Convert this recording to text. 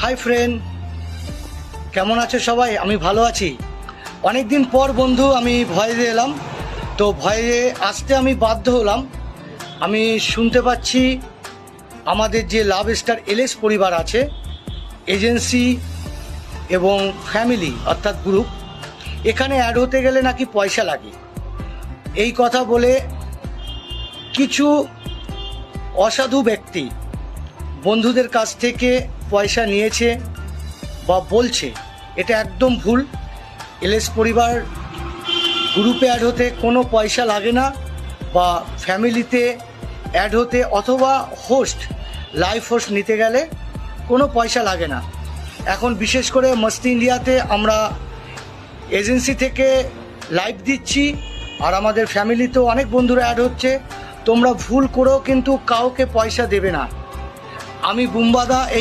Hi friend, কেমন আছো সবাই? আমি ভালো আছি। অনেক দিন পর বন্ধু আমি ভয়েসে এলাম, তো ভয়েসে আসতে আমি বাধ্য হলাম। আমি শুনতে পাচ্ছি আমাদের যে লাভ স্টার এলএস পরিবার আছে, এজেন্সি এবং ফ্যামিলি অর্থাৎ গ্রুপ, এখানে অ্যাড হতে গেলে নাকি পয়সা লাগে। এই কথা বলে কিছু অসাধু ব্যক্তি বন্ধুদের কাছ থেকে পয়সা নিয়েছে বা বলছে, এটা একদম ভুল। এলএস পরিবার গ্রুপে অ্যাড হতে কোনো পয়সা লাগে না, বা ফ্যামিলিতে অ্যাড হতে অথবা হোস্ট লাইভ হোস্ট নিতে গেলে কোনো পয়সা লাগে না। এখন বিশেষ করে মস্তি ইন্ডিয়াতে আমরা এজেন্সি থেকে লাইভ দিচ্ছি, আর আমাদের ফ্যামিলিতেও অনেক বন্ধুরা অ্যাড হচ্ছে। তোমরা ভুল করেও কিন্তু কাউকে পয়সা দেবে না। আমি বুম্বাদা